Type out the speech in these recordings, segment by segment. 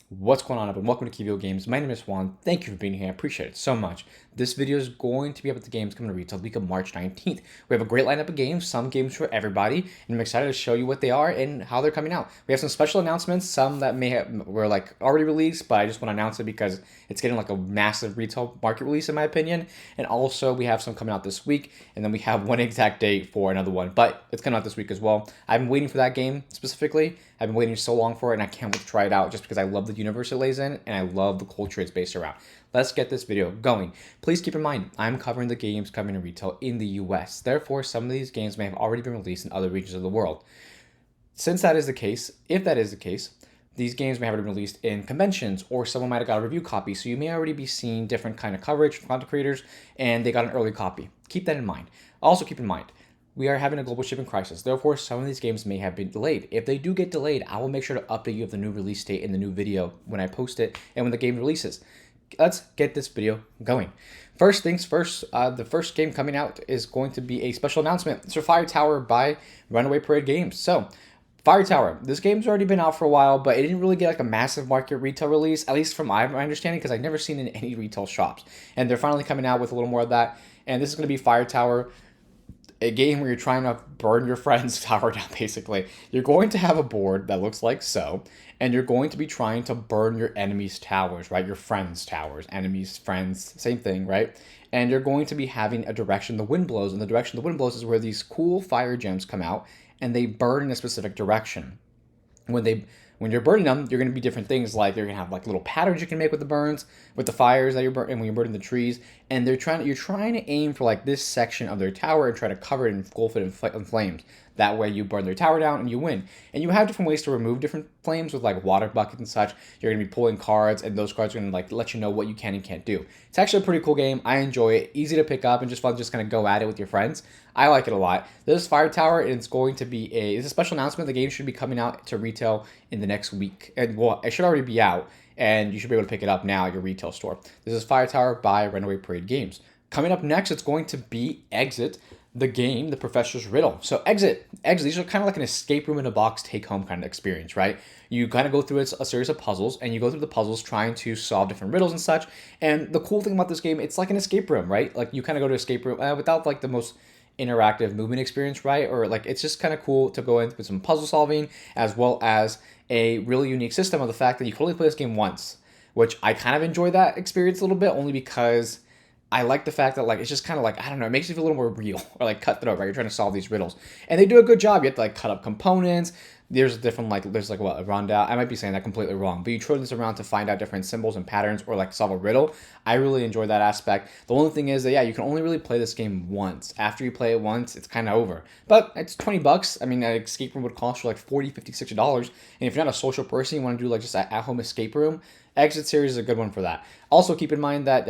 What's going on, everyone? Welcome to QVO Games. My name is Juan. Thank you for being here. I appreciate it so much. This video is going to be about the games coming to retail the week of March 19th. We have a great lineup of games, some games for everybody, and I'm excited to show you what they are and how they're coming out. We have some special announcements, some that were like already released, but I just want to announce it because it's getting like a massive retail market release in my opinion. And also we have some coming out this week, and then we have one exact date for another one, but it's coming out this week as well. I've been waiting for that game specifically. I've been waiting so long for it, and I can't wait to try it out just because I love the universe it lays in, and I love the culture it's based around. Let's get this video going. Please keep in mind, I'm covering the games coming to retail in the US. Therefore, some of these games may have already been released in other regions of the world. Since that is the case, if that is the case, these games may have already been released in conventions, or someone might have got a review copy, so you may already be seeing different kind of coverage from content creators, and they got an early copy. Keep that in mind. Also keep in mind, we are having a global shipping crisis. Therefore, some of these games may have been delayed. If they do get delayed, I will make sure to update you of the new release date in the new video when I post it and when the game releases. Let's get this video going. First things first, the first game coming out is going to be a special announcement. It's for Fire Tower by Runaway Parade Games. So, Fire Tower, this game's already been out for a while, but it didn't really get like a massive market retail release, at least from my understanding, because I've never seen it in any retail shops. And they're finally coming out with a little more of that. And this is going to be Fire Tower, a game where you're trying to burn your friend's tower down, basically. You're going to have a board that looks like so, and you're going to be trying to burn your enemies' towers, right? Your friends' towers, enemies, friends, same thing, right? And you're going to be having a direction the wind blows, and the direction the wind blows is where these cool fire gems come out, and they burn in a specific direction. When you're burning them, you're going to be different things, like you're going to have like little patterns you can make with the burns, with the fires that you're burning, and when you're burning the trees, and you're trying to aim for like this section of their tower and try to cover it and engulf it in flames. That way you burn their tower down and you win. And you have different ways to remove different flames with like water buckets and such. You're going to be pulling cards, and those cards are going to like let you know what you can and can't do. It's actually a pretty cool game. I enjoy it. Easy to pick up and just fun to just kind of go at it with your friends. I like it a lot. This is Fire Tower, and it's a special announcement. The game should be coming out to retail in the next week. And well, it should already be out, and you should be able to pick it up now at your retail store. This is Fire Tower by Runaway Parade Games. Coming up next, it's going to be Exit, the game, the Professor's Riddle. So Exit, these are kind of like an escape room in a box take-home kind of experience, right? You kind of go through a series of puzzles, and you go through the puzzles trying to solve different riddles and such. And the cool thing about this game, it's like an escape room, right? Like you kind of go to escape room without like the most interactive movement experience, right? Or like it's just kind of cool to go in with some puzzle solving, as well as a really unique system of the fact that you can only play this game once, which I kind of enjoy that experience a little bit, only because I like the fact that like it's just kind of like, I don't know, it makes you feel a little more real or like cutthroat, right? You're trying to solve these riddles, and they do a good job. You have to like cut up components. There's what, a rundown. I might be saying that completely wrong, but you turn this around to find out different symbols and patterns or like solve a riddle. I really enjoy that aspect. The only thing is that yeah, you can only really play this game once. After you play it once, it's kind of over. But it's $20. I mean, an escape room would cost you like $40, $50, $60. And if you're not a social person, you want to do like just an at-home escape room, Exit series is a good one for that. Also, keep in mind that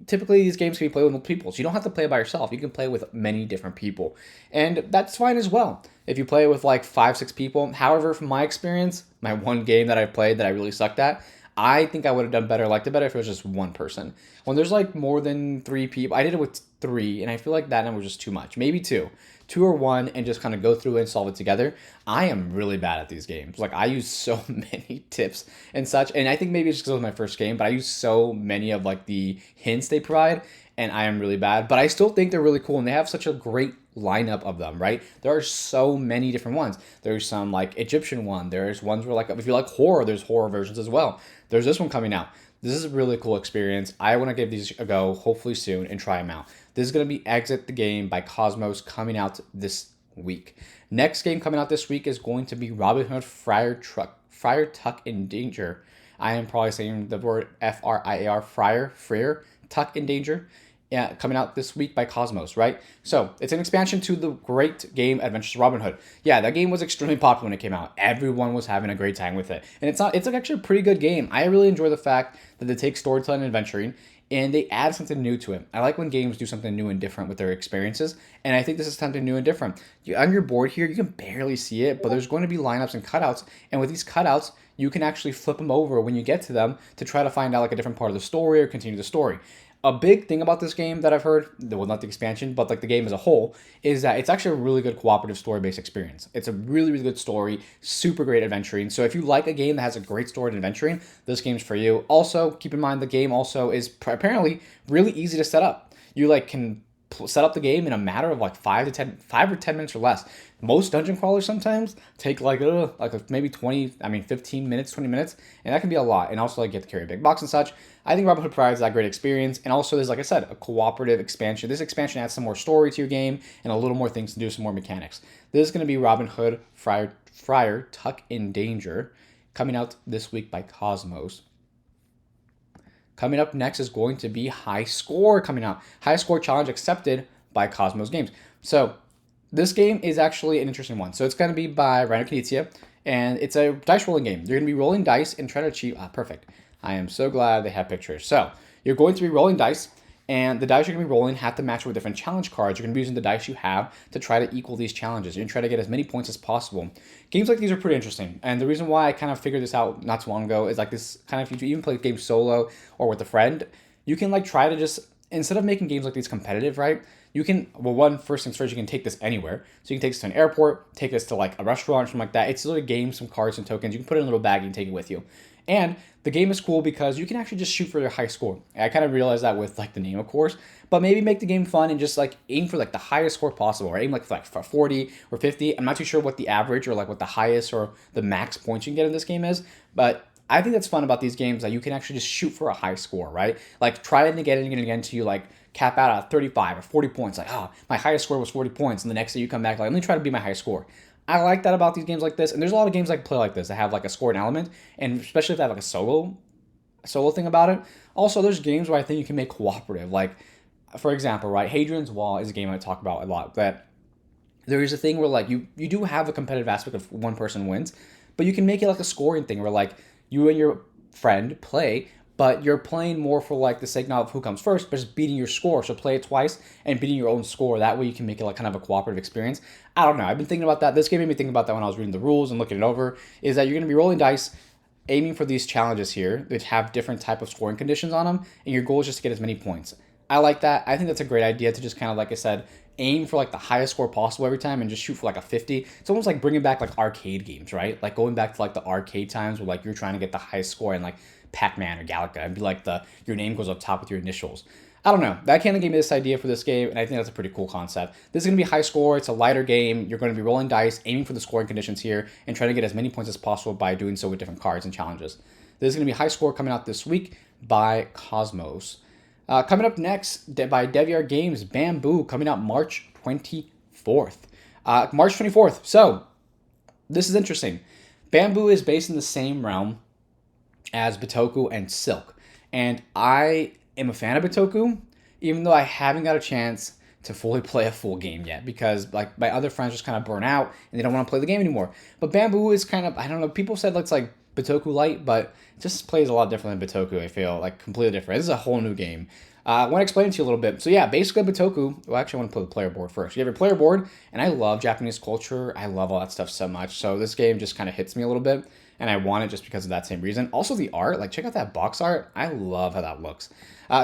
typically these games can be played with multiple people, so you don't have to play it by yourself. You can play with many different people, and that's fine as well if you play with like 5-6 people. However, from my experience, my one game that I've played that I really sucked at, I think I would have done better, liked it better if it was just one person. When there's like more than 3 people, I did it with 3, and I feel like that number was just too much. Maybe 2 or 1, and just kind of go through and solve it together. I am really bad at these games. Like I use so many tips and such, and I think maybe it's just because it was my first game, but I use so many of like the hints they provide, and I am really bad. But I still think they're really cool, and they have such a great lineup of them, right? There are so many different ones. There's some like Egyptian one. There's ones where like if you like horror, there's horror versions as well. There's this one coming out. This is a really cool experience. I want to give these a go, hopefully soon, and try them out. This is going to be Exit the Game by Cosmos, coming out this week. Next game coming out this week is going to be Robin Hood Friar Tuck in Danger. I am probably saying the word Friar, Friar, Tuck in Danger. Yeah, coming out this week by Cosmos, right? So it's an expansion to the great game Adventures of Robin Hood. Yeah, that game was extremely popular when it came out. Everyone was having a great time with it, and it's like actually a pretty good game. I really enjoy the fact that they take storytelling and adventuring, and they add something new to it. I like when games do something new and different with their experiences, and I think this is something new and different. On your board here, you can barely see it, but there's going to be lineups and cutouts, and with these cutouts, you can actually flip them over when you get to them to try to find out like a different part of the story or continue the story. A big thing about this game that I've heard, well, not the expansion, but like the game as a whole, is that it's actually a really good cooperative story-based experience. It's a really, really good story, super great adventuring. So if you like a game that has a great story and adventuring, this game's for you. Also, keep in mind the game also is apparently really easy to set up. You like can set up the game in a matter of like 5 or 10 minutes or less. Most dungeon crawlers sometimes take like maybe 15 minutes, 20 minutes, and that can be a lot. And also like you have to carry a big box and such. I think Robin Hood provides that great experience, and also there's, like I said, a cooperative expansion. This expansion adds some more story to your game and a little more things to do, some more mechanics. This is going to be Robin Hood Friar Tuck in Danger, coming out this week by Cosmos. Coming up next is going to be High Score coming out. High Score Challenge accepted by Cosmos Games. So this game is actually an interesting one. So it's going to be by Rainer Knizia, and it's a dice rolling game. You're going to be rolling dice and trying to achieve... perfect. I am so glad they have pictures. So you're going to be rolling dice, and the dice you're going to be rolling have to match with different challenge cards. You're going to be using the dice you have to try to equal these challenges. You're going to try to get as many points as possible. Games like these are pretty interesting. And the reason why I kind of figured this out not too long ago is like this kind of, if you even play games solo or with a friend, you can like try to just, instead of making games like these competitive, right? You can, well, first things first, you can take this anywhere. So you can take this to an airport, take this to like a restaurant, something like that. It's literally a game, some cards, some tokens. You can put it in a little bag and take it with you. And the game is cool because you can actually just shoot for your high score. I kind of realized that with like the name, of course, but maybe make the game fun and just like aim for like the highest score possible, or aim like for 40 or 50. I'm not too sure what the average or like what the highest or the max points you can get in this game is, but I think that's fun about these games, that you can actually just shoot for a high score, right? Like try it again and again and again until you like cap out at 35 or 40 points. Like, oh, my highest score was 40 points. And the next day you come back, like, let me try to be my highest score. I like that about these games like this. And there's a lot of games I can play like this that have like a scoring element. And especially if they have like a solo thing about it. Also, there's games where I think you can make cooperative. Like, for example, right, Hadrian's Wall is a game I talk about a lot. That there is a thing where like you do have a competitive aspect of one person wins, but you can make it like a scoring thing where like you and your friend play, but you're playing more for like the sake not of who comes first, but just beating your score. So play it twice and beating your own score. That way you can make it like kind of a cooperative experience. I don't know. I've been thinking about that. This game made me think about that when I was reading the rules and looking it over. Is that you're going to be rolling dice, aiming for these challenges here, which have different type of scoring conditions on them, and your goal is just to get as many points. I like that. I think that's a great idea to just kind of, like I said, aim for like the highest score possible every time and just shoot for like a 50. It's almost like bringing back like arcade games, right? Like going back to like the arcade times where like you're trying to get the highest score in like Pac-Man or Galaga and be like your name goes up top with your initials. I don't know. That kind of gave me this idea for this game, and I think that's a pretty cool concept. This is going to be high score. It's a lighter game. You're going to be rolling dice, aiming for the scoring conditions here, and trying to get as many points as possible by doing so with different cards and challenges. This is going to be high score coming out this week by Cosmos. Coming up next by QVO Games, Bamboo, coming out March 24th. March 24th. So, this is interesting. Bamboo is based in the same realm as Bitoku and Silk. And I am a fan of Bitoku, even though I haven't got a chance to fully play a full game yet, because like my other friends just kind of burn out and they don't want to play the game anymore. But Bamboo is kind of, I don't know, people said it's like Bitoku light, but it just plays a lot different than Bitoku, I feel, like completely different. This is a whole new game. I want to explain it to you a little bit. So yeah, basically Bitoku, well actually I want to play the player board first. You have your player board, and I love Japanese culture. I love all that stuff so much. So this game just kind of hits me a little bit, and I want it just because of that same reason. Also the art, like check out that box art. I love how that looks.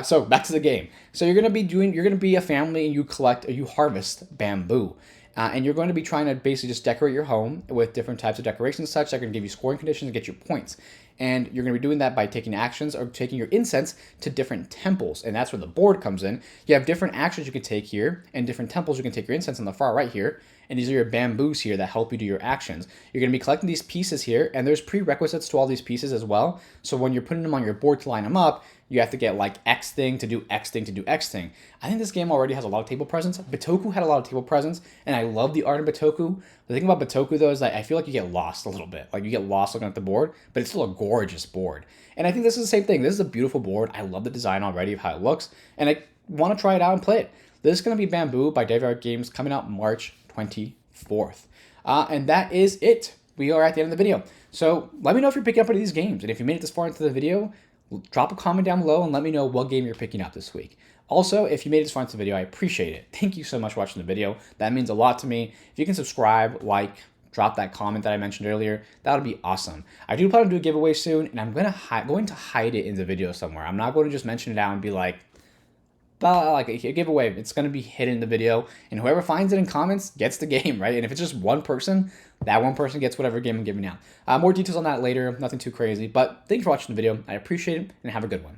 So back to the game. So you're gonna be a family, and you harvest bamboo. And you're going to be trying to basically just decorate your home with different types of decorations and such that are going to give you scoring conditions and get you points. And you're going to be doing that by taking actions or taking your incense to different temples. And that's where the board comes in. You have different actions you can take here and different temples you can take your incense on the far right here. And these are your bamboos here that help you do your actions. You're going to be collecting these pieces here, and there's prerequisites to all these pieces as well. So when you're putting them on your board to line them up, you have to get like X thing to do X thing to do X thing. I think this game already has a lot of table presence. Bitoku had a lot of table presence, and I love the art in Bitoku. The thing about Bitoku, though, is that I feel like you get lost a little bit. Like, you get lost looking at the board, but it's still a gorgeous board. And I think this is the same thing. This is a beautiful board. I love the design already of how it looks, and I want to try it out and play it. This is going to be Bamboo by QVO Games, coming out March 24th. And that is it. We are at the end of the video. So let me know if you're picking up any of these games. And if you made it this far into the video, drop a comment down below and let me know what game you're picking up this week. Also, if you made it this far into the video, I appreciate it. Thank you so much for watching the video. That means a lot to me. If you can subscribe, like, drop that comment that I mentioned earlier, that would be awesome. I do plan to do a giveaway soon, and I'm going to hide it in the video somewhere. I'm not going to just mention it out and be like, But like a giveaway, it's going to be hidden in the video, and whoever finds it in comments gets the game, right? And if it's just one person, that one person gets whatever game I'm giving out. More details on that later, nothing too crazy, but thank you for watching the video. I appreciate it, and have a good one.